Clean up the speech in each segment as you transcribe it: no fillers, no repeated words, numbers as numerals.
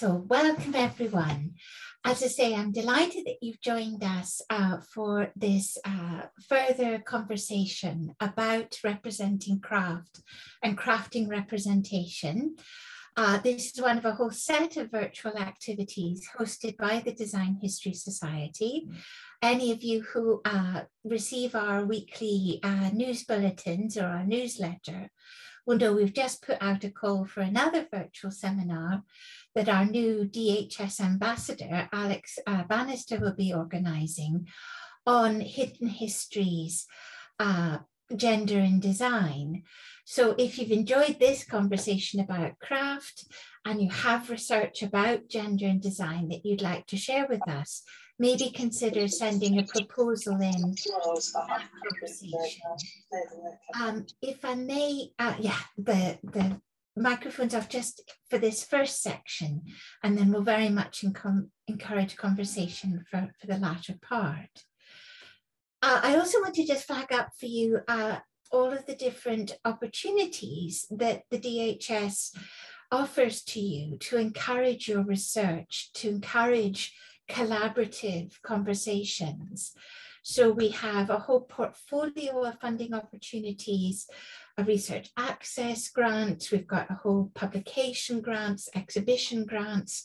So welcome everyone. As I say, I'm delighted that you've joined us for this further conversation about representing craft and crafting representation. This is one of a whole set of virtual activities hosted by the Design History Society. Any of you who receive our weekly news bulletins or our newsletter will know we've just put out a call for another virtual seminar that our new DHS ambassador, Alex Bannister, will be organising on hidden histories, gender in design. So if you've enjoyed this conversation about craft and you have research about gender and design that you'd like to share with us, maybe consider sending a proposal in that conversation. If I may, the microphones off just for this first section, and then we'll very much encourage conversation for the latter part. I also want to just flag up for you all of the different opportunities that the DHS offers to you to encourage your research, to encourage collaborative conversations. So we have a whole portfolio of funding opportunities, a research access grant, we've got a whole publication grants, exhibition grants,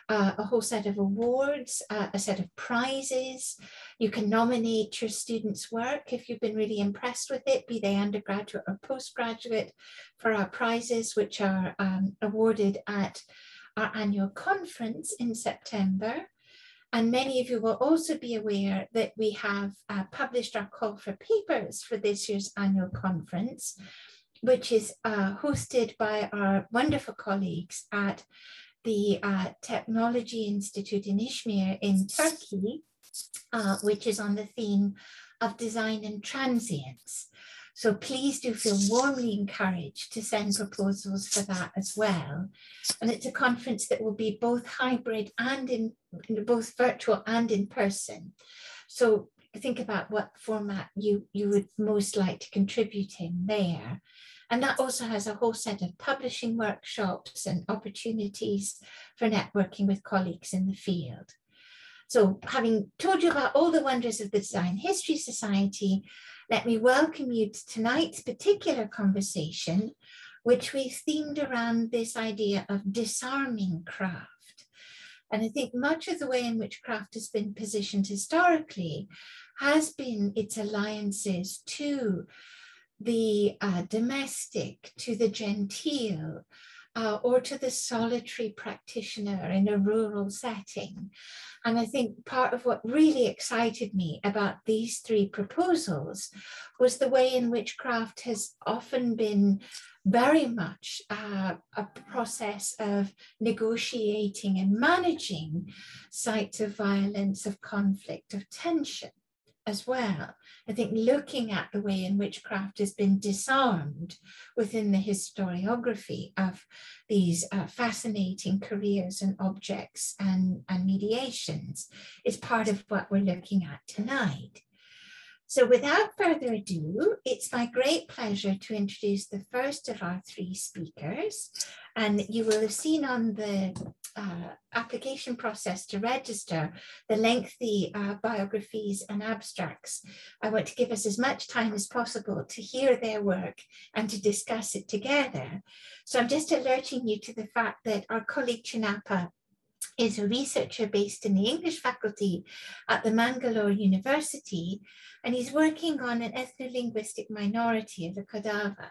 a whole set of awards, a set of prizes. You can nominate your students' work if you've been really impressed with it, be they undergraduate or postgraduate, for our prizes, which are awarded at our annual conference in September. And many of you will also be aware that we have published our call for papers for this year's annual conference, which is hosted by our wonderful colleagues at the Technology Institute in Izmir in Turkey, which is on the theme of design and transience. So please do feel warmly encouraged to send proposals for that as well. And it's a conference that will be both hybrid and both virtual and in person. So think about what format you would most like to contribute in there. And that also has a whole set of publishing workshops and opportunities for networking with colleagues in the field. So having told you about all the wonders of the Design History Society, let me welcome you to tonight's particular conversation, which we've themed around this idea of disarming craft. And I think much of the way in which craft has been positioned historically has been its alliances to the domestic, to the genteel, or to the solitary practitioner in a rural setting. And I think part of what really excited me about these three proposals was the way in which craft has often been very much a process of negotiating and managing sites of violence, of conflict, of tension as well. I think looking at the way in which craft has been disarmed within the historiography of these fascinating careers and objects and mediations is part of what we're looking at tonight. So without further ado, it's my great pleasure to introduce the first of our three speakers. And you will have seen on the application process to register the lengthy biographies and abstracts. I want to give us as much time as possible to hear their work and to discuss it together. So I'm just alerting you to the fact that our colleague Chinapa is a researcher based in the English faculty at the Mangalore University, and he's working on an ethno-linguistic minority of the Kodava.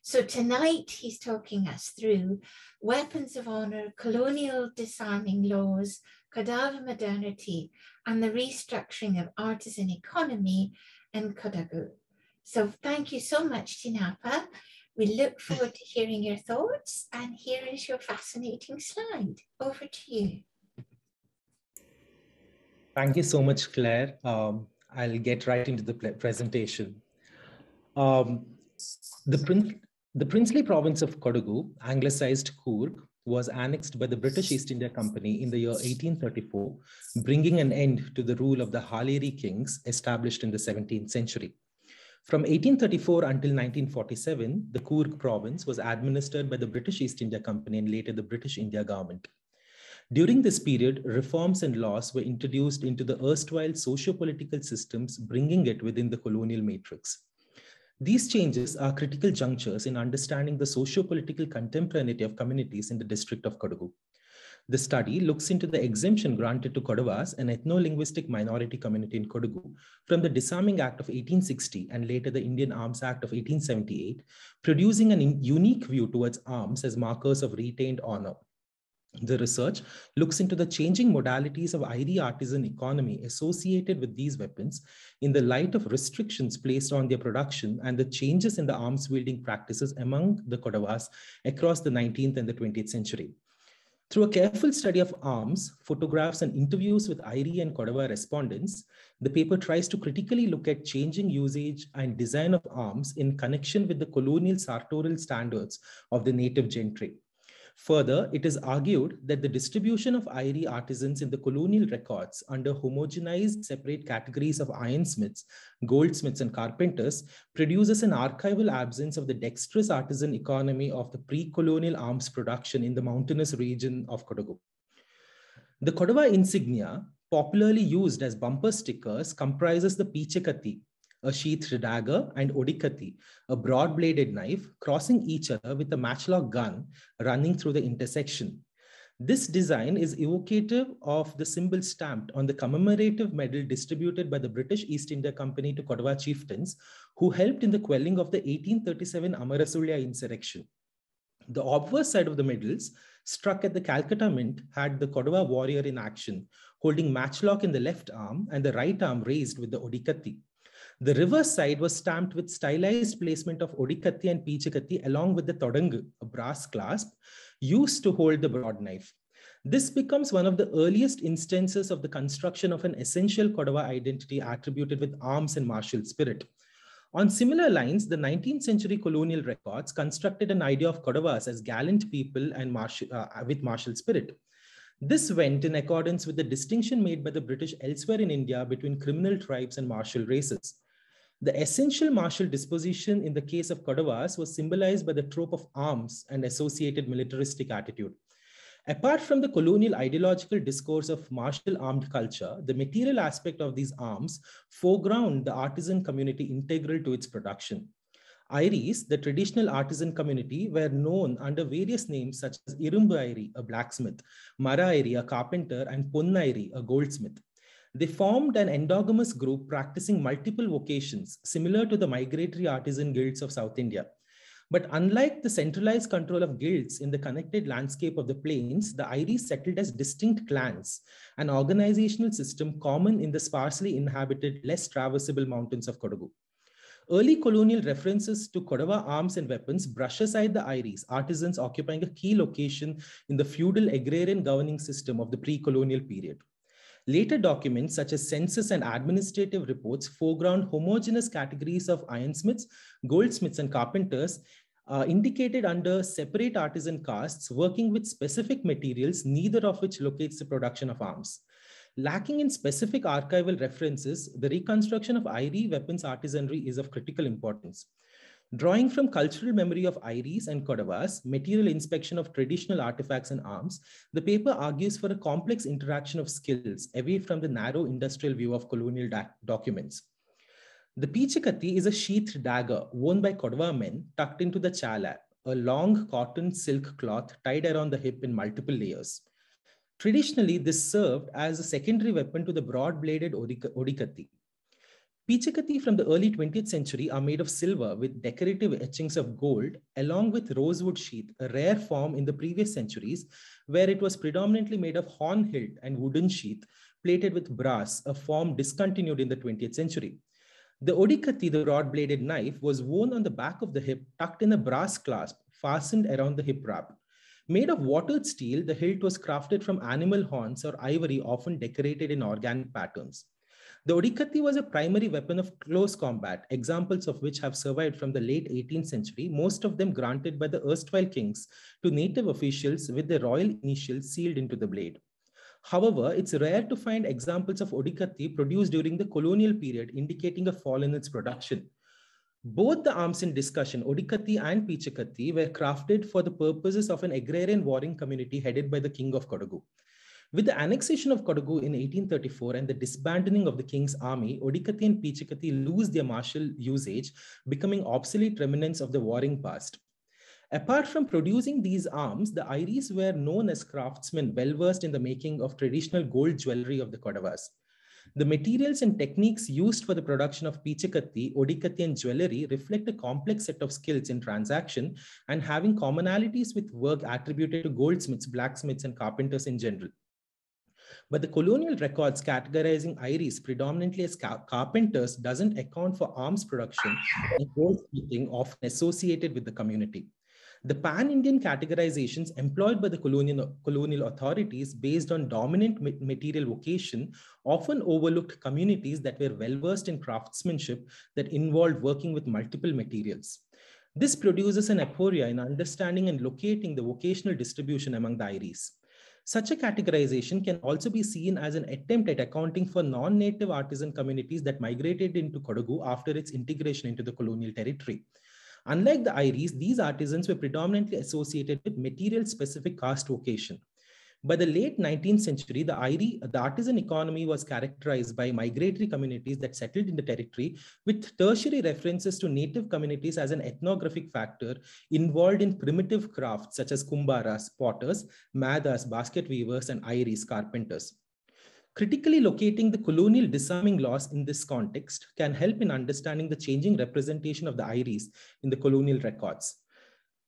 So tonight he's talking us through weapons of honor, colonial disarming laws, Kodava modernity, and the restructuring of artisan economy in Kodagu. So thank you so much, Chinapa. We look forward to hearing your thoughts, and here is your fascinating slide. Over to you. Thank you so much, Claire. I'll get right into the presentation. The princely province of Kodagu, anglicized Coorg, was annexed by the British East India Company in the year 1834, bringing an end to the rule of the Haleri kings established in the 17th century. From 1834 until 1947, the Coorg province was administered by the British East India Company and later the British India government. During this period, reforms and laws were introduced into the erstwhile socio-political systems, bringing it within the colonial matrix. These changes are critical junctures in understanding the socio-political contemporaneity of communities in the district of Kodagu. The study looks into the exemption granted to Kodavas, an ethno-linguistic minority community in Kodagu, from the Disarming Act of 1860 and later the Indian Arms Act of 1878, producing a unique view towards arms as markers of retained honor. The research looks into the changing modalities of Airi artisan economy associated with these weapons in the light of restrictions placed on their production and the changes in the arms wielding practices among the Kodavas across the 19th and the 20th century. Through a careful study of arms, photographs, and interviews with Airi and Kodava respondents, the paper tries to critically look at changing usage and design of arms in connection with the colonial sartorial standards of the native gentry. Further, it is argued that the distribution of Airi artisans in the colonial records under homogenized separate categories of ironsmiths, goldsmiths, and carpenters produces an archival absence of the dexterous artisan economy of the pre-colonial arms production in the mountainous region of Kodagu. The Kodava insignia, popularly used as bumper stickers, comprises the pichakati, a sheathed dagger, and odikati, a broad-bladed knife, crossing each other with a matchlock gun running through the intersection. This design is evocative of the symbol stamped on the commemorative medal distributed by the British East India Company to Kodava chieftains who helped in the quelling of the 1837 Amarasulya insurrection. The obverse side of the medals, struck at the Calcutta Mint, had the Kodava warrior in action, holding matchlock in the left arm and the right arm raised with the odikati. The reverse side was stamped with stylized placement of odikatti and pichakatti along with the todang, a brass clasp, used to hold the broad knife. This becomes one of the earliest instances of the construction of an essential Kodava identity attributed with arms and martial spirit. On similar lines, the 19th century colonial records constructed an idea of Kodavas as gallant people and with martial spirit. This went in accordance with the distinction made by the British elsewhere in India between criminal tribes and martial races. The essential martial disposition in the case of Kodavas was symbolized by the trope of arms and associated militaristic attitude. Apart from the colonial ideological discourse of martial armed culture, the material aspect of these arms foreground the artisan community integral to its production. Airis, the traditional artisan community, were known under various names such as Irumbu Airi, a blacksmith, Mara Airi, a carpenter, and Ponnairi, a goldsmith. They formed an endogamous group practicing multiple vocations, similar to the migratory artisan guilds of South India. But unlike the centralized control of guilds in the connected landscape of the plains, the Airis settled as distinct clans, an organizational system common in the sparsely inhabited, less traversable mountains of Kodagu. Early colonial references to Kodava arms and weapons brush aside the Airis, artisans occupying a key location in the feudal agrarian governing system of the pre-colonial period. Later documents such as census and administrative reports foreground homogeneous categories of ironsmiths, goldsmiths, and carpenters indicated under separate artisan castes working with specific materials, neither of which locates the production of arms. Lacking in specific archival references, the reconstruction of Airi weapons artisanry is of critical importance. Drawing from cultural memory of Airis and Kodavas, material inspection of traditional artifacts and arms, the paper argues for a complex interaction of skills away from the narrow industrial view of colonial documents. The pichakati is a sheathed dagger worn by Kodava men tucked into the chala, a long cotton silk cloth tied around the hip in multiple layers. Traditionally, this served as a secondary weapon to the broad-bladed odikatti. Pichakati from the early 20th century are made of silver with decorative etchings of gold, along with rosewood sheath, a rare form in the previous centuries, where it was predominantly made of horn hilt and wooden sheath, plated with brass, a form discontinued in the 20th century. The odikatti, the broad-bladed knife, was worn on the back of the hip, tucked in a brass clasp, fastened around the hip wrap. Made of watered steel, the hilt was crafted from animal horns or ivory, often decorated in organic patterns. The odikatti was a primary weapon of close combat, examples of which have survived from the late 18th century, most of them granted by the erstwhile kings to native officials with their royal initials sealed into the blade. However, it's rare to find examples of odikatti produced during the colonial period, indicating a fall in its production. Both the arms in discussion, odikatti and pichakatti, were crafted for the purposes of an agrarian warring community headed by the king of Kodagu. With the annexation of Kodagu in 1834 and the disbanding of the king's army, Odikatti and Pichikatti lose their martial usage, becoming obsolete remnants of the warring past. Apart from producing these arms, the Iris were known as craftsmen well versed in the making of traditional gold jewelry of the Kodavas. The materials and techniques used for the production of Pichikatti, Odikatti, and jewelry reflect a complex set of skills in transaction and having commonalities with work attributed to goldsmiths, blacksmiths, and carpenters in general. But the colonial records categorizing Iris predominantly as carpenters doesn't account for arms production and goldsmithing often associated with the community. The pan-Indian categorizations employed by the colonial authorities based on dominant material vocation often overlooked communities that were well-versed in craftsmanship that involved working with multiple materials. This produces an aporia in understanding and locating the vocational distribution among the Iris. Such a categorization can also be seen as an attempt at accounting for non-native artisan communities that migrated into Kodagu after its integration into the colonial territory. Unlike the Iris, these artisans were predominantly associated with material-specific caste vocation. By the late 19th century, the artisan economy was characterized by migratory communities that settled in the territory, with tertiary references to native communities as an ethnographic factor involved in primitive crafts such as kumbaras, potters, madas, basket weavers, and Iris carpenters. Critically locating the colonial disarming laws in this context can help in understanding the changing representation of the Iris in the colonial records.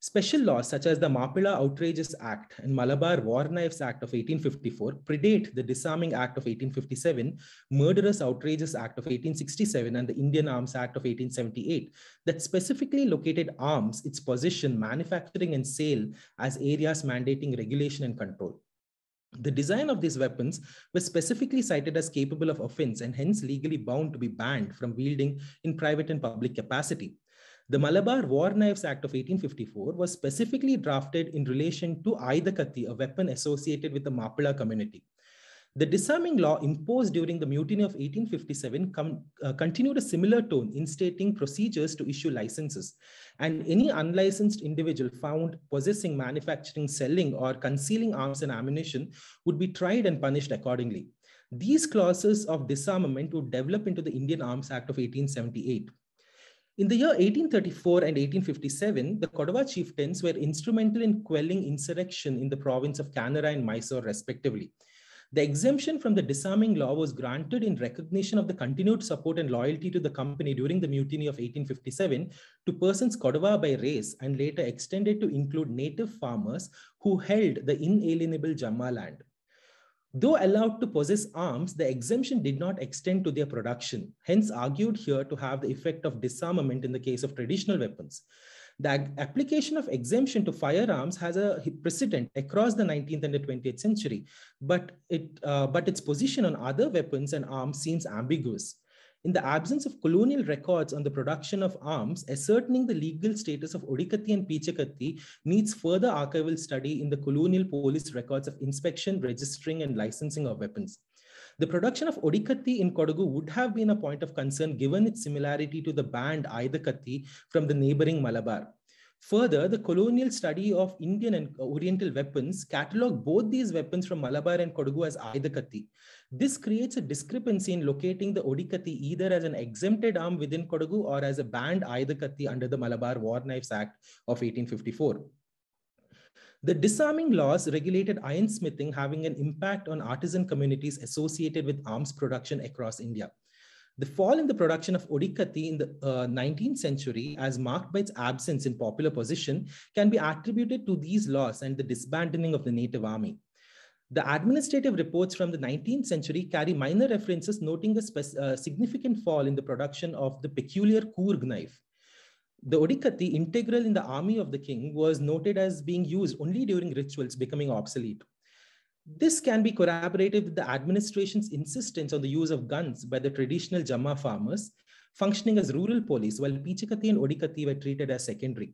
Special laws such as the Mappila Outrageous Act and Malabar War Knives Act of 1854 predate the Disarming Act of 1857, Murderous Outrageous Act of 1867, and the Indian Arms Act of 1878 that specifically located arms, its possession, manufacturing, and sale as areas mandating regulation and control. The design of these weapons was specifically cited as capable of offense and hence legally bound to be banned from wielding in private and public capacity. The Malabar War Knives Act of 1854 was specifically drafted in relation to Aidakatti, a weapon associated with the Mappila community. The disarming law imposed during the mutiny of 1857 continued a similar tone, instating procedures to issue licenses, and any unlicensed individual found possessing, manufacturing, selling, or concealing arms and ammunition would be tried and punished accordingly. These clauses of disarmament would develop into the Indian Arms Act of 1878. In the year 1834 and 1857, the Kodava chieftains were instrumental in quelling insurrection in the province of Kannada and Mysore, respectively. The exemption from the disarming law was granted in recognition of the continued support and loyalty to the company during the mutiny of 1857 to persons Kodava by race, and later extended to include native farmers who held the inalienable Jamma land. Though allowed to possess arms, the exemption did not extend to their production, hence argued here to have the effect of disarmament in the case of traditional weapons. The application of exemption to firearms has a precedent across the 19th and the 20th century, but its position on other weapons and arms seems ambiguous. In the absence of colonial records on the production of arms, ascertaining the legal status of Odikatti and Pichikatti needs further archival study in the colonial police records of inspection, registering, and licensing of weapons. The production of Odikatti in Kodagu would have been a point of concern given its similarity to the banned Aidakatti from the neighboring Malabar. Further, the colonial study of Indian and Oriental weapons catalogue both these weapons from Malabar and Kodagu as Aidakatti. This creates a discrepancy in locating the Odikatti either as an exempted arm within Kodagu or as a banned Aidakatti under the Malabar War Knives Act of 1854. The disarming laws regulated ironsmithing, having an impact on artisan communities associated with arms production across India. The fall in the production of Odikatti in the 19th century, as marked by its absence in popular possession, can be attributed to these laws and the disbanding of the native army. The administrative reports from the 19th century carry minor references noting a significant fall in the production of the peculiar Coorg knife. The Odikatti, integral in the army of the king, was noted as being used only during rituals, becoming obsolete. This can be corroborated with the administration's insistence on the use of guns by the traditional Jamma farmers, functioning as rural police, while Pichikatti and Odikatti were treated as secondary.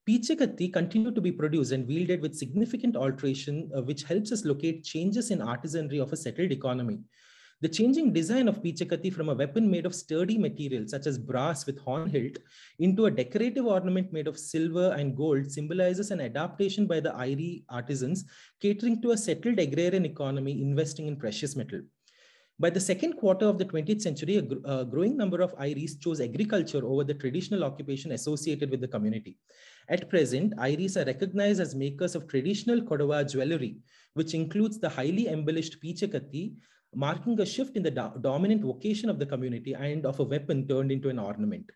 Pichikatti continued to be produced and wielded with significant alteration, which helps us locate changes in artisanry of a settled economy. The changing design of pichakati from a weapon made of sturdy material such as brass with horn hilt into a decorative ornament made of silver and gold symbolizes an adaptation by the Airi artisans catering to a settled agrarian economy investing in precious metal. By the second quarter of the 20th century, a growing number of Airis chose agriculture over the traditional occupation associated with the community. At present, Airis are recognized as makers of traditional Kodava jewelry, which includes the highly embellished pichakati, marking a shift in the dominant vocation of the community and of a weapon turned into an ornament.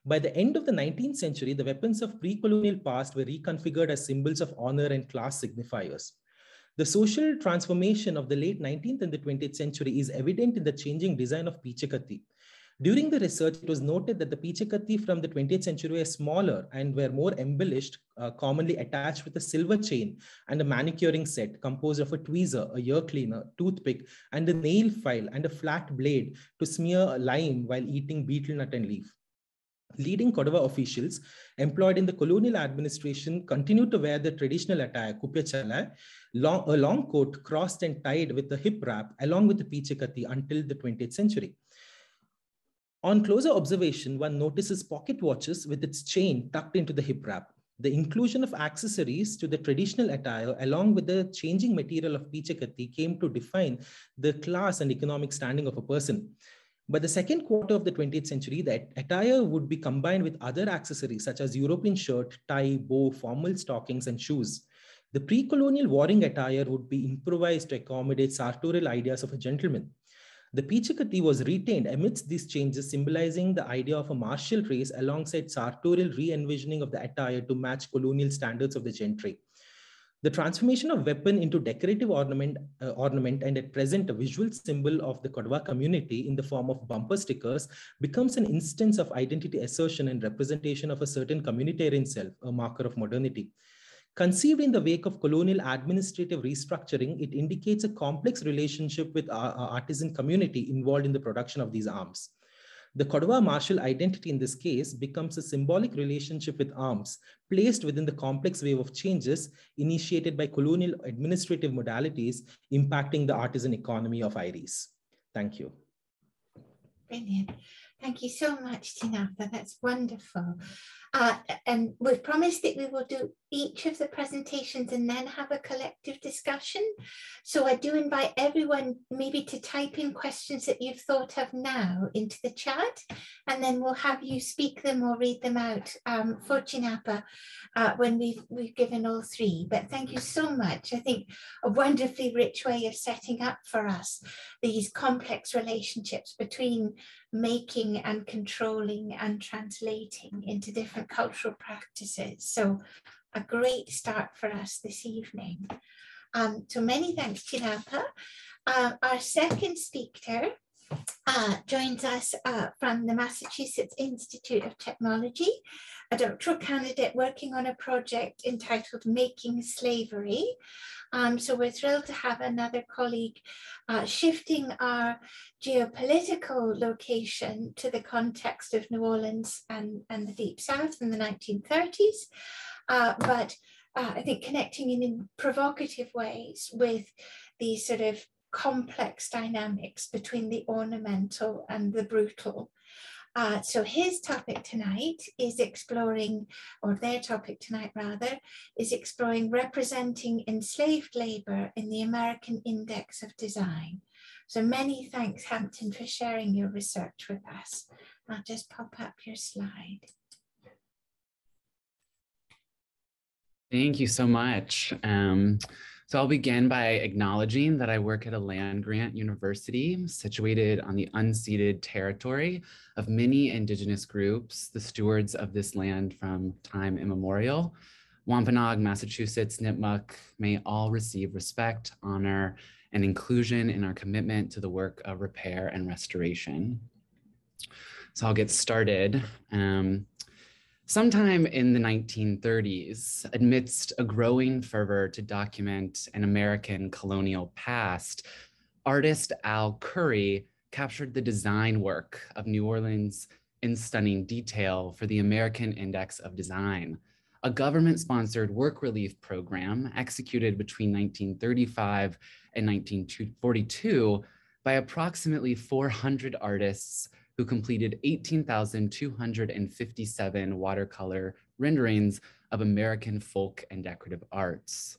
By the end of the 19th century, the weapons of pre-colonial past were reconfigured as symbols of honor and class signifiers. The social transformation of the late 19th and the 20th century is evident in the changing design of pichakati. During the research, it was noted that the pichakati from the 20th century were smaller and were more embellished, commonly attached with a silver chain and a manicuring set composed of a tweezer, a ear cleaner, toothpick, and a nail file and a flat blade to smear lime while eating betel nut and leaf. Leading Kodava officials employed in the colonial administration continued to wear the traditional attire, kupya chala, a long coat crossed and tied with a hip wrap along with the pichakati until the 20th century. On closer observation, one notices pocket watches with its chain tucked into the hip wrap. The inclusion of accessories to the traditional attire along with the changing material of pichakati came to define the class and economic standing of a person. By the second quarter of the 20th century, the attire would be combined with other accessories such as European shirt, tie, bow, formal stockings, and shoes. The pre-colonial warring attire would be improvised to accommodate sartorial ideas of a gentleman. The pichakati was retained amidst these changes, symbolizing the idea of a martial race alongside sartorial re-envisioning of the attire to match colonial standards of the gentry. The transformation of weapon into decorative ornament and at present a visual symbol of the Kodava community in the form of bumper stickers becomes an instance of identity assertion and representation of a certain communitarian self, a marker of modernity. Conceived in the wake of colonial administrative restructuring, it indicates a complex relationship with our artisan community involved in the production of these arms. The Kodava martial identity in this case becomes a symbolic relationship with arms, placed within the complex wave of changes initiated by colonial administrative modalities impacting the artisan economy of Airis. Thank you. Brilliant. Thank you so much, Tinapa. That's wonderful. And we've promised that we will do each of the presentations and then have a collective discussion. So I do invite everyone maybe to type in questions that you've thought of now into the chat, and then we'll have you speak them or read them out for Tinapa when we've given all three. But thank you so much. I think a wonderfully rich way of setting up for us these complex relationships between making and controlling and translating into different cultural practices. So a great start for us this evening. So many thanks, Tinapa. Our second speaker joins us from the Massachusetts Institute of Technology, a doctoral candidate working on a project entitled Making Slavery. So we're thrilled to have another colleague shifting our geopolitical location to the context of New Orleans and the Deep South in the 1930s, but I think connecting in provocative ways with these sort of complex dynamics between the ornamental and the brutal. So his topic tonight is exploring, or their topic tonight rather, is exploring representing enslaved labor in the American Index of Design. So many thanks, Hampton, for sharing your research with us. I'll just pop up your slide. Thank you so much. So I'll begin by acknowledging that I work at a land-grant university situated on the unceded territory of many indigenous groups, the stewards of this land from time immemorial. Wampanoag, Massachusetts, Nipmuc, may all receive respect, honor, and inclusion in our commitment to the work of repair and restoration. So I'll get started. Sometime in the 1930s, amidst a growing fervor to document an American colonial past, artist Al Curry captured the design work of New Orleans in stunning detail for the American Index of Design, a government-sponsored work relief program executed between 1935 and 1942 by approximately 400 artists who completed 18,257 watercolor renderings of American folk and decorative arts.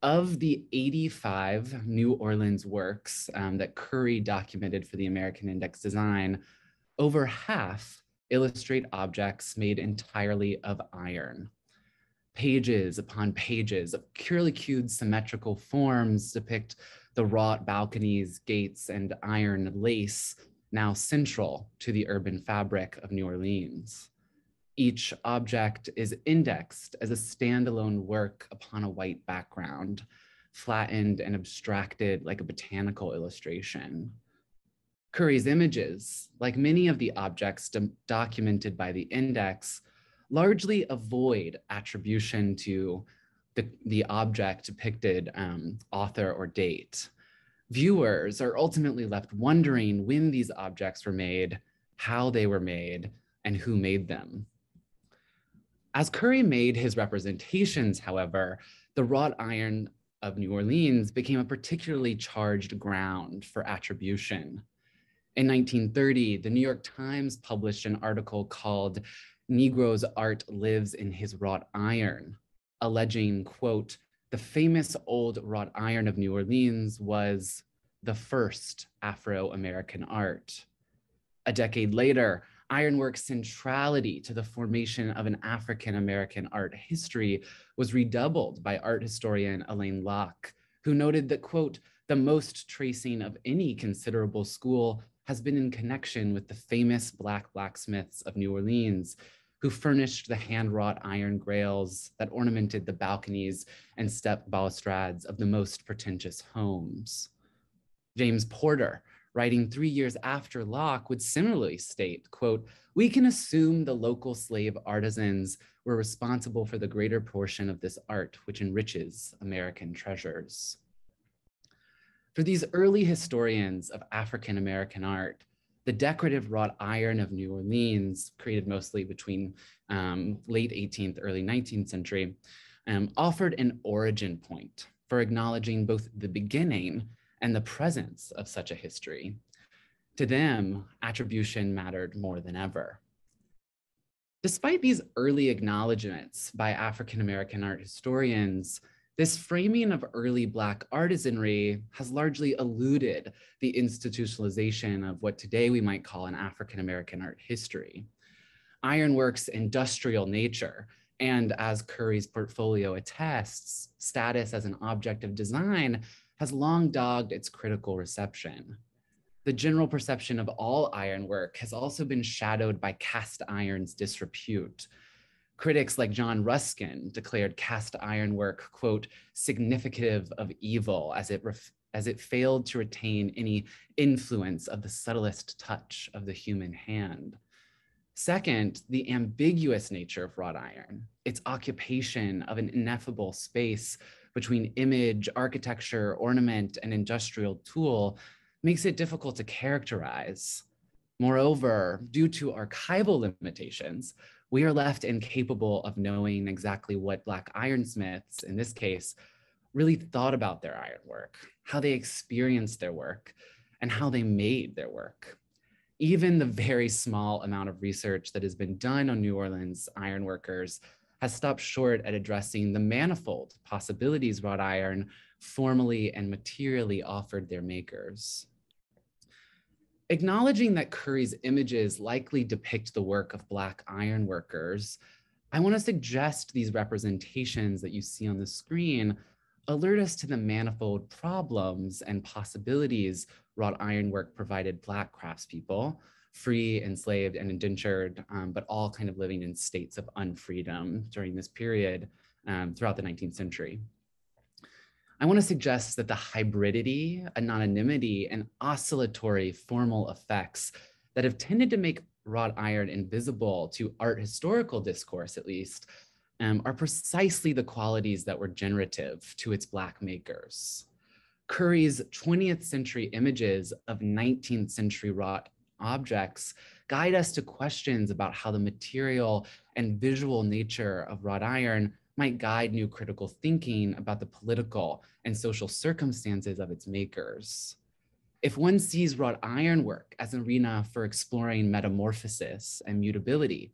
Of the 85 New Orleans works that Curry documented for the American Index Design, over half illustrate objects made entirely of iron. Pages upon pages of curlicued symmetrical forms depict the wrought balconies, gates, and iron lace now central to the urban fabric of New Orleans. Each object is indexed as a standalone work upon a white background, flattened and abstracted like a botanical illustration. Curry's images, like many of the objects documented by the index, largely avoid attribution to the object depicted, author or date. Viewers are ultimately left wondering when these objects were made, how they were made, and who made them. As Curry made his representations, however, the wrought iron of New Orleans became a particularly charged ground for attribution. In 1930, the New York Times published an article called "Negro's Art Lives in His Wrought Iron," alleging, quote, "the famous old wrought iron of New Orleans was the first Afro-American art." A decade later, ironwork's centrality to the formation of an African-American art history was redoubled by art historian Alain Locke, who noted that, quote, "the most tracing of any considerable school has been in connection with the famous Black blacksmiths of New Orleans, who furnished the hand-wrought iron grails that ornamented the balconies and step balustrades of the most pretentious homes." James Porter, writing 3 years after Locke, would similarly state, quote, "we can assume the local slave artisans were responsible for the greater portion of this art which enriches American treasures." For these early historians of African-American art, the decorative wrought iron of New Orleans, created mostly between late 18th, early 19th century, offered an origin point for acknowledging both the beginning and the presence of such a history. To them, attribution mattered more than ever. Despite these early acknowledgements by African-American art historians, this framing of early Black artisanry has largely eluded the institutionalization of what today we might call an African-American art history. Ironwork's industrial nature, and as Curry's portfolio attests, status as an object of design has long dogged its critical reception. The general perception of all ironwork has also been shadowed by cast iron's disrepute. Critics like John Ruskin declared cast ironwork, quote, "significative of evil," as it failed to retain any influence of the subtlest touch of the human hand. Second, the ambiguous nature of wrought iron, its occupation of an ineffable space between image, architecture, ornament, and industrial tool makes it difficult to characterize. Moreover, due to archival limitations, we are left incapable of knowing exactly what Black ironsmiths, in this case, really thought about their ironwork, how they experienced their work, and how they made their work. Even the very small amount of research that has been done on New Orleans ironworkers has stopped short at addressing the manifold possibilities wrought iron formally and materially offered their makers. Acknowledging that Curry's images likely depict the work of Black ironworkers, I want to suggest these representations that you see on the screen alert us to the manifold problems and possibilities wrought ironwork provided Black craftspeople, free, enslaved, and indentured, but all kind of living in states of unfreedom during this period throughout the 19th century. I want to suggest that the hybridity, anonymity, and oscillatory formal effects that have tended to make wrought iron invisible to art historical discourse, at least, are precisely the qualities that were generative to its Black makers. Curry's 20th century images of 19th century wrought objects guide us to questions about how the material and visual nature of wrought iron might guide new critical thinking about the political and social circumstances of its makers. If one sees wrought ironwork as an arena for exploring metamorphosis and mutability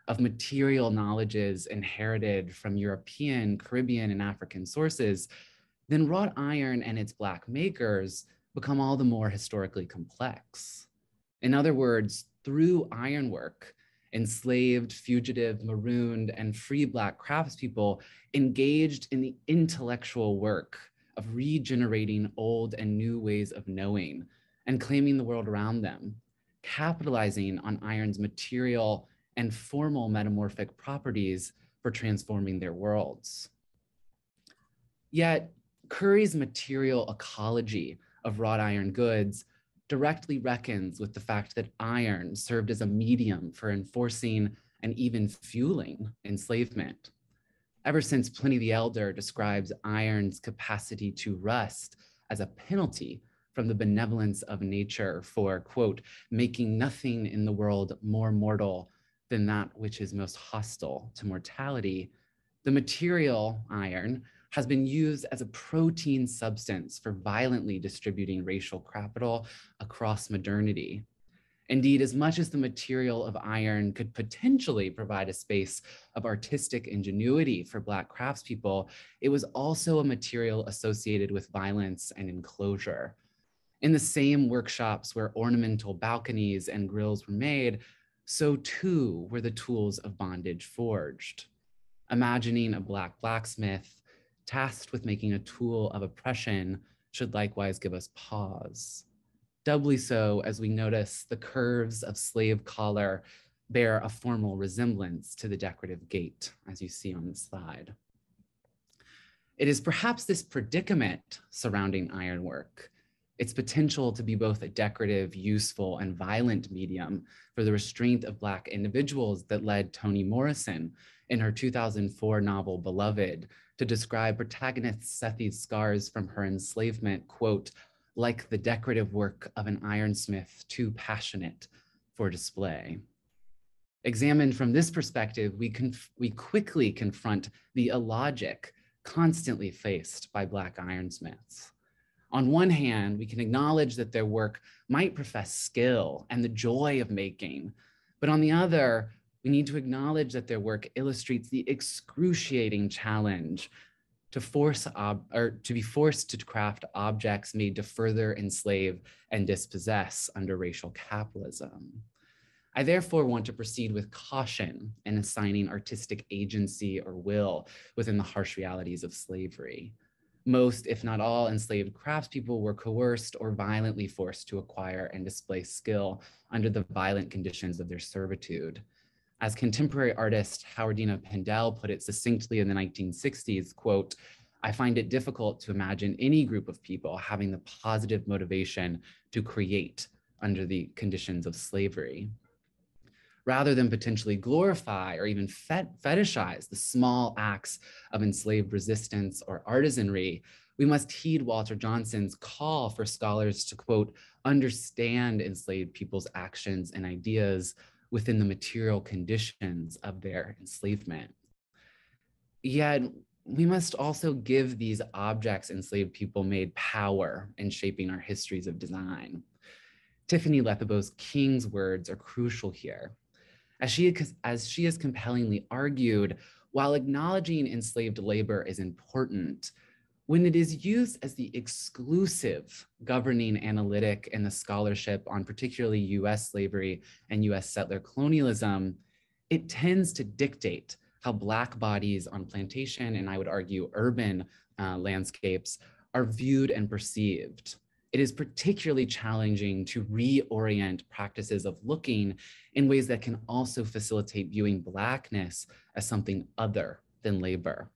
of material knowledges inherited from European, Caribbean, and African sources, then wrought iron and its Black makers become all the more historically complex. In other words, through ironwork, enslaved, fugitive, marooned, and free Black craftspeople engaged in the intellectual work of regenerating old and new ways of knowing and claiming the world around them, capitalizing on iron's material and formal metamorphic properties for transforming their worlds. Yet, Curry's material ecology of wrought iron goods directly reckons with the fact that iron served as a medium for enforcing and even fueling enslavement. Ever since Pliny the Elder describes iron's capacity to rust as a penalty from the benevolence of nature for, quote, making nothing in the world more mortal than that which is most hostile to mortality, the material iron has been used as a protein substance for violently distributing racial capital across modernity. Indeed, as much as the material of iron could potentially provide a space of artistic ingenuity for Black craftspeople, it was also a material associated with violence and enclosure. In the same workshops where ornamental balconies and grills were made, so too were the tools of bondage forged. Imagining a Black blacksmith tasked with making a tool of oppression should likewise give us pause. Doubly so as we notice the curves of slave collar bear a formal resemblance to the decorative gate, as you see on the slide. It is perhaps this predicament surrounding ironwork, its potential to be both a decorative, useful, and violent medium for the restraint of Black individuals that led Toni Morrison in her 2004 novel, Beloved, to describe protagonist Sethi's scars from her enslavement, quote, like the decorative work of an ironsmith too passionate for display. Examined from this perspective, we quickly confront the illogic constantly faced by Black ironsmiths. On one hand, we can acknowledge that their work might profess skill and the joy of making, but on the other, we need to acknowledge that their work illustrates the excruciating challenge to be forced to craft objects made to further enslave and dispossess under racial capitalism. I therefore want to proceed with caution in assigning artistic agency or will within the harsh realities of slavery. Most, if not all, enslaved craftspeople were coerced or violently forced to acquire and display skill under the violent conditions of their servitude. As contemporary artist Howardina Pendell put it succinctly in the 1960s, quote, I find it difficult to imagine any group of people having the positive motivation to create under the conditions of slavery. Rather than potentially glorify or even fetishize the small acts of enslaved resistance or artisanry, we must heed Walter Johnson's call for scholars to, quote, understand enslaved people's actions and ideas within the material conditions of their enslavement. Yet, we must also give these objects enslaved people made power in shaping our histories of design. Tiffany Lethabo's King's words are crucial here. As she has compellingly argued, while acknowledging enslaved labor is important, when it is used as the exclusive governing analytic in the scholarship on particularly US slavery and US settler colonialism, it tends to dictate how Black bodies on plantation, and I would argue urban landscapes, are viewed and perceived. It is particularly challenging to reorient practices of looking in ways that can also facilitate viewing Blackness as something other than labor.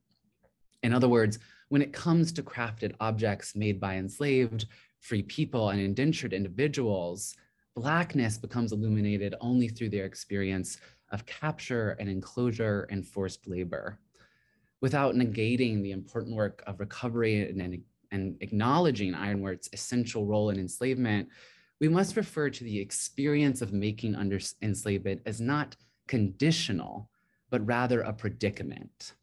In other words, when it comes to crafted objects made by enslaved, free people, and indentured individuals, Blackness becomes illuminated only through their experience of capture and enclosure and forced labor. Without negating the important work of recovery and acknowledging ironwork's essential role in enslavement, we must refer to the experience of making under enslavement as not conditional, but rather a predicament,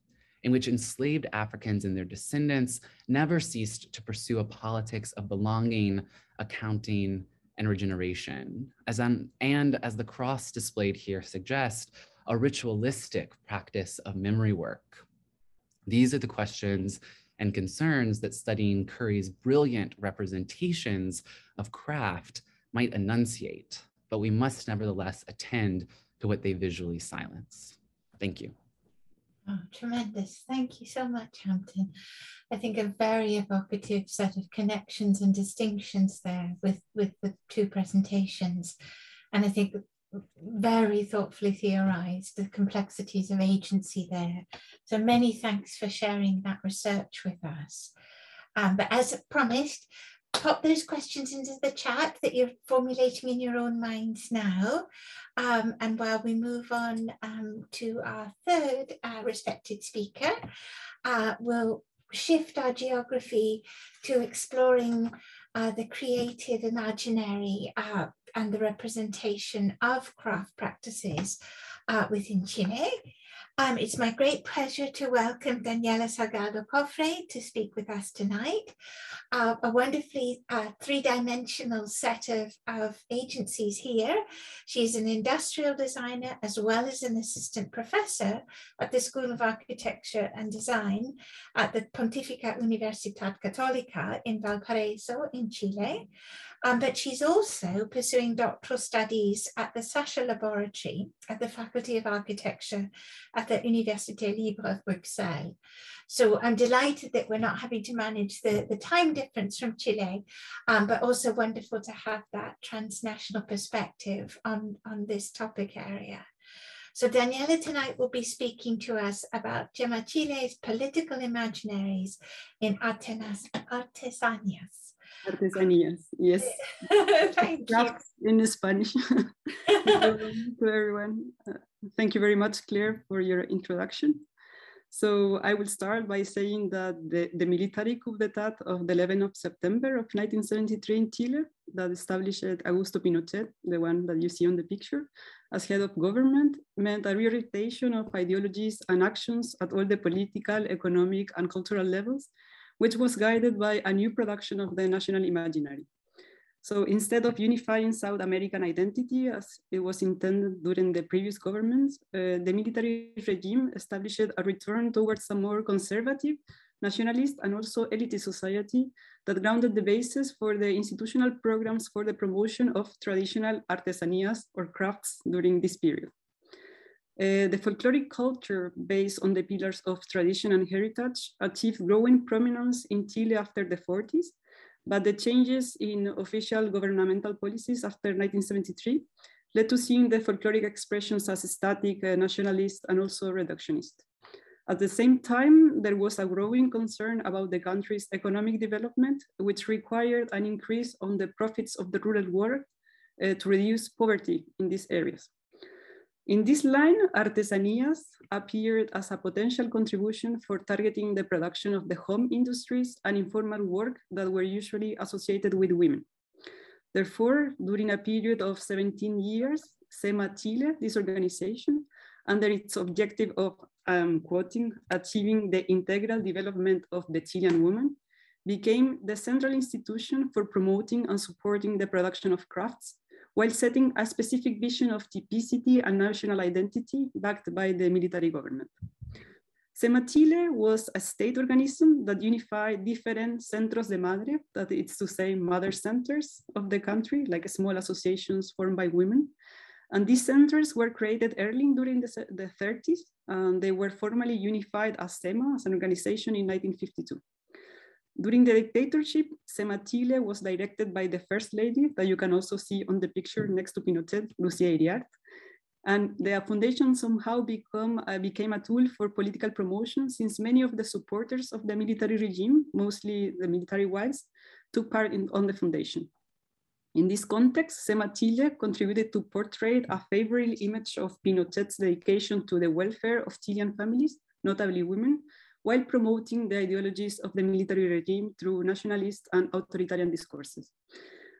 in which enslaved Africans and their descendants never ceased to pursue a politics of belonging accounting, and regeneration, and as the cross displayed here suggests, a ritualistic practice of memory work. These are the questions and concerns that studying Curry's brilliant representations of craft might enunciate, but we must nevertheless attend to what they visually silence. Thank you. Oh, tremendous. Thank you so much, Hampton. I think a very evocative set of connections and distinctions there with the two presentations. And I think very thoughtfully theorized the complexities of agency there. So many thanks for sharing that research with us. But as promised, pop those questions into the chat that you're formulating in your own minds now. And while we move on to our third respected speaker, we'll shift our geography to exploring the creative imaginary and the representation of craft practices within Chile. It's my great pleasure to welcome Daniela Salgado Cofre to speak with us tonight. A wonderfully three-dimensional set of agencies here. She's an industrial designer as well as an assistant professor at the School of Architecture and Design at the Pontificia Universidad Católica in Valparaíso in Chile. But she's also pursuing doctoral studies at the Sacher Laboratory at the Faculty of Architecture at the Université Libre of Bruxelles. So I'm delighted that we're not having to manage the time difference from Chile, but also wonderful to have that transnational perspective on this topic area. So Daniela tonight will be speaking to us about Gemma Chile's political imaginaries in artesanías. Artesanías, yes. Thank you. In Spanish. To everyone. Thank you very much, Claire, for your introduction. So I will start by saying that the military coup d'etat of the 11th of September of 1973 in Chile that established Augusto Pinochet, the one that you see on the picture, as head of government, meant a reorientation of ideologies and actions at all the political, economic, and cultural levels, which was guided by a new production of the national imaginary. So instead of unifying South American identity as it was intended during the previous governments, the military regime established a return towards a more conservative, nationalist, and also elitist society that grounded the basis for the institutional programs for the promotion of traditional artesanías or crafts during this period. The folkloric culture based on the pillars of tradition and heritage achieved growing prominence in Chile after the 40s, but the changes in official governmental policies after 1973 led to seeing the folkloric expressions as static, nationalist, and also reductionist. At the same time, there was a growing concern about the country's economic development, which required an increase on the profits of the rural work to reduce poverty in these areas. In this line, artesanías appeared as a potential contribution for targeting the production of the home industries and informal work that were usually associated with women. Therefore, during a period of 17 years, SEMA Chile, this organization, under its objective of, quoting, achieving the integral development of the Chilean woman, became the central institution for promoting and supporting the production of crafts, while setting a specific vision of typicity and national identity backed by the military government. SEMA Chile was a state organism that unified different centros de madre, that is to say mother centers of the country, like small associations formed by women. And these centers were created early during the 30s, and they were formally unified as SEMA, as an organization, in 1952. During the dictatorship, SEMA Chile was directed by the First Lady, that you can also see on the picture next to Pinochet, Lucía Iriart. And the foundation somehow became a tool for political promotion, since many of the supporters of the military regime, mostly the military wives, took part on the foundation. In this context, SEMA Chile contributed to portray a favorable image of Pinochet's dedication to the welfare of Chilean families, notably women, while promoting the ideologies of the military regime through nationalist and authoritarian discourses.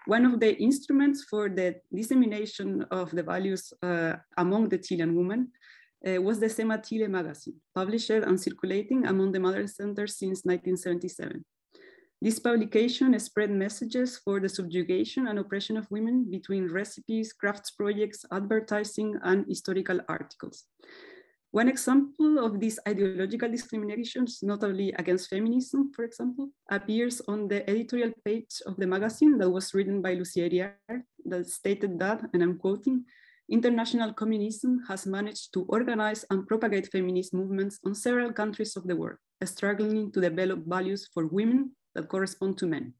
One of the instruments for the dissemination of the values among the Chilean women was the SEMA Chile magazine, published and circulating among the mother centers since 1977. This publication spread messages for the subjugation and oppression of women between recipes, crafts projects, advertising, and historical articles. One example of these ideological discriminations, notably against feminism, for example, appears on the editorial page of the magazine that was written by Lucia Iriart, that stated that, and I'm quoting, "International communism has managed to organize and propagate feminist movements on several countries of the world, struggling to develop values for women that correspond to men."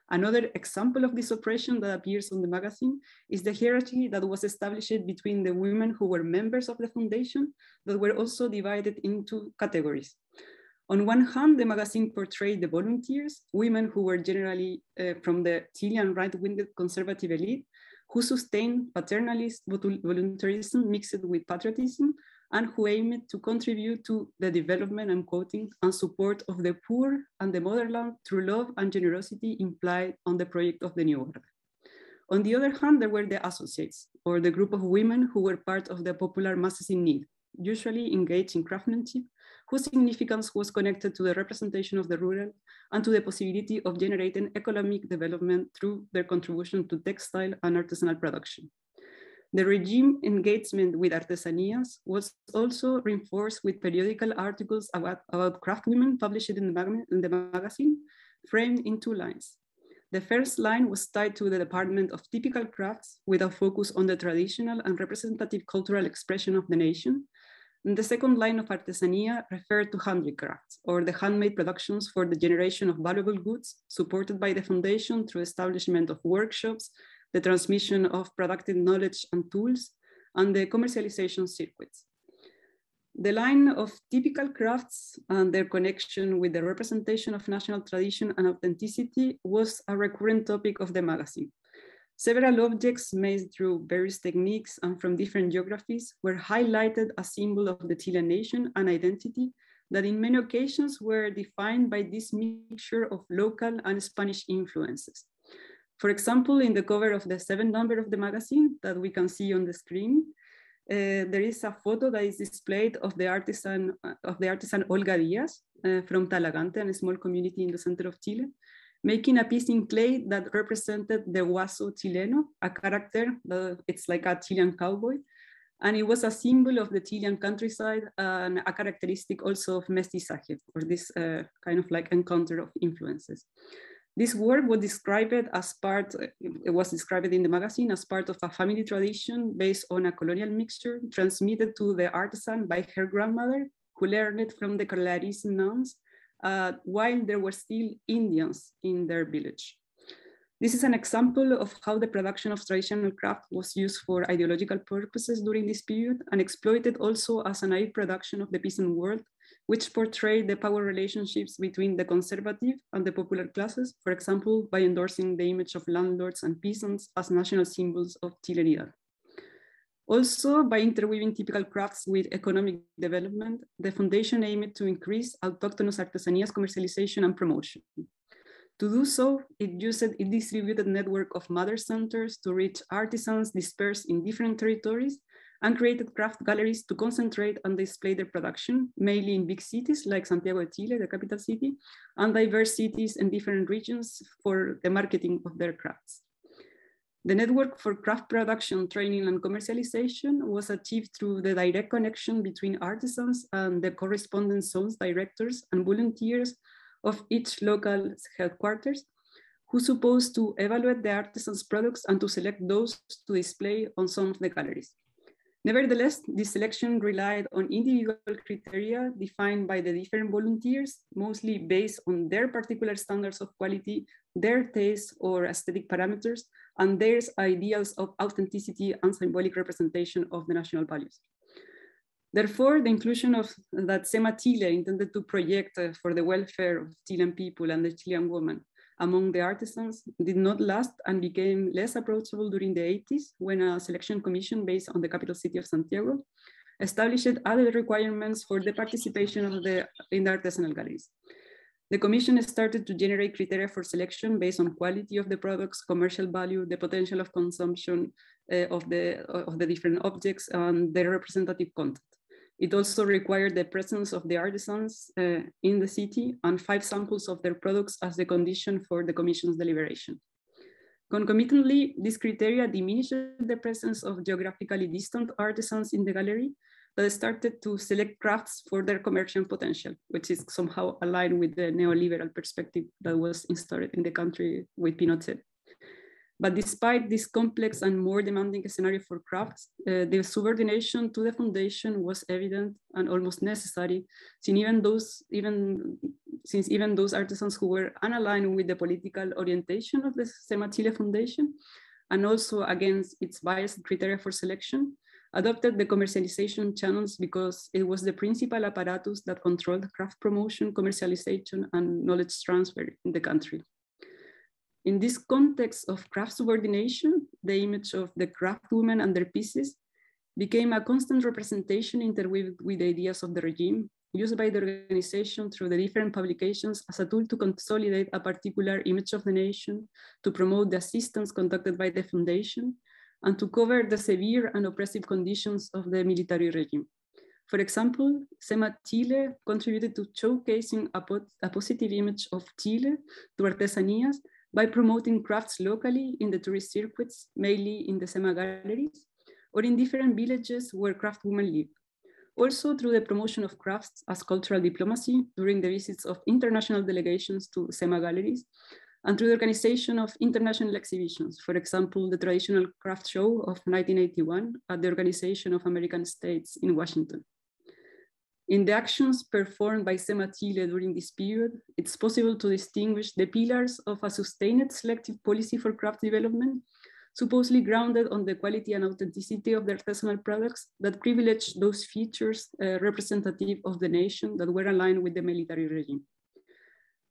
Another example of this oppression that appears on the magazine is the hierarchy that was established between the women who were members of the foundation that were also divided into categories. On one hand, the magazine portrayed the volunteers, women who were generally from the Chilean right-wing conservative elite, who sustained paternalist voluntarism mixed with patriotism, and who aimed to contribute to the development, I'm quoting, and support of the poor and the motherland through love and generosity implied on the project of the New Order. On the other hand, there were the associates, or the group of women who were part of the popular masses in need, usually engaged in craftsmanship, whose significance was connected to the representation of the rural and to the possibility of generating economic development through their contribution to textile and artisanal production. The regime engagement with artesanias was also reinforced with periodical articles about craft women published in the magazine, framed in two lines. The first line was tied to the department of typical crafts with a focus on the traditional and representative cultural expression of the nation. And the second line of artesania referred to handicrafts, or the handmade productions for the generation of valuable goods, supported by the foundation through establishment of workshops, the transmission of productive knowledge and tools, and the commercialization circuits. The line of typical crafts and their connection with the representation of national tradition and authenticity was a recurrent topic of the magazine. Several objects made through various techniques and from different geographies were highlighted as symbol of the Chilean nation and identity that in many occasions were defined by this mixture of local and Spanish influences. For example, in the cover of the 7th number of the magazine that we can see on the screen, there is a photo that is displayed of the artisan Olga Diaz from Talagante, a small community in the center of Chile, making a piece in clay that represented the huaso chileno, a character that it's like a Chilean cowboy. And it was a symbol of the Chilean countryside and a characteristic also of mestizaje, or this kind of like encounter of influences. This work was described as it was described in the magazine as part of a family tradition based on a colonial mixture transmitted to the artisan by her grandmother, who learned it from the Clarice nuns while there were still Indians in their village. This is an example of how the production of traditional craft was used for ideological purposes during this period and exploited also as a naive production of the peasant world, which portrayed the power relationships between the conservative and the popular classes, for example, by endorsing the image of landlords and peasants as national symbols of Chilenidad. Also, by interweaving typical crafts with economic development, the foundation aimed to increase autochthonous artesanias commercialization and promotion. To do so, it used a distributed network of mother centers to reach artisans dispersed in different territories and created craft galleries to concentrate and display their production, mainly in big cities like Santiago de Chile, the capital city, and diverse cities in different regions for the marketing of their crafts. The network for craft production, training, and commercialization was achieved through the direct connection between artisans and the correspondence zones directors and volunteers of each local headquarters, who supposed to evaluate the artisans' products and to select those to display on some of the galleries. Nevertheless, this selection relied on individual criteria defined by the different volunteers, mostly based on their particular standards of quality, their tastes or aesthetic parameters, and their ideals of authenticity and symbolic representation of the national values. Therefore, the inclusion of that SEMA Chile intended to project for the welfare of Chilean people and the Chilean woman among the artisans did not last and became less approachable during the 80s when a selection commission based on the capital city of Santiago established other requirements for the participation of in the artisanal galleries. The commission started to generate criteria for selection based on quality of the products, commercial value, the potential of consumption of the different objects, and their representative content. It also required the presence of the artisans in the city and 5 samples of their products as the condition for the commission's deliberation. Concomitantly, this criteria diminished the presence of geographically distant artisans in the gallery that started to select crafts for their commercial potential, which is somehow aligned with the neoliberal perspective that was installed in the country with Pinochet. But despite this complex and more demanding scenario for crafts, the subordination to the foundation was evident and almost necessary, since even those artisans who were unaligned with the political orientation of the SEMA Chile Foundation, and also against its biased criteria for selection, adopted the commercialization channels because it was the principal apparatus that controlled craft promotion, commercialization, and knowledge transfer in the country. In this context of craft subordination, the image of the craft women and their pieces became a constant representation interweaved with the ideas of the regime, used by the organization through the different publications as a tool to consolidate a particular image of the nation, to promote the assistance conducted by the foundation, and to cover the severe and oppressive conditions of the military regime. For example, SEMA Chile contributed to showcasing a positive image of Chile through artesanías by promoting crafts locally in the tourist circuits, mainly in the SEMA galleries, or in different villages where craft women live. Also through the promotion of crafts as cultural diplomacy during the visits of international delegations to SEMA galleries, and through the organization of international exhibitions, for example, the traditional craft show of 1981 at the Organization of American States in Washington. In the actions performed by SEMA Chile during this period, it's possible to distinguish the pillars of a sustained selective policy for craft development, supposedly grounded on the quality and authenticity of the artisanal products that privilege those features representative of the nation that were aligned with the military regime.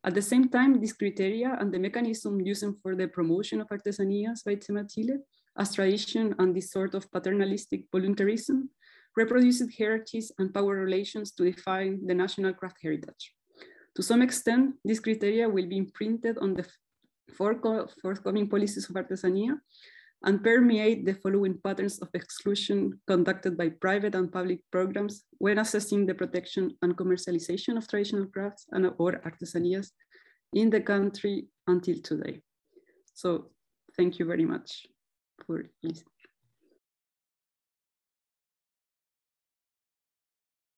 At the same time, these criteria and the mechanism used for the promotion of artesanías by SEMA Chile as tradition and this sort of paternalistic voluntarism reproduced hierarchies and power relations to define the national craft heritage. To some extent, these criteria will be imprinted on the forthcoming policies of artesanía and permeate the following patterns of exclusion conducted by private and public programs when assessing the protection and commercialization of traditional crafts and or artesanías in the country until today. So thank you very much for listening.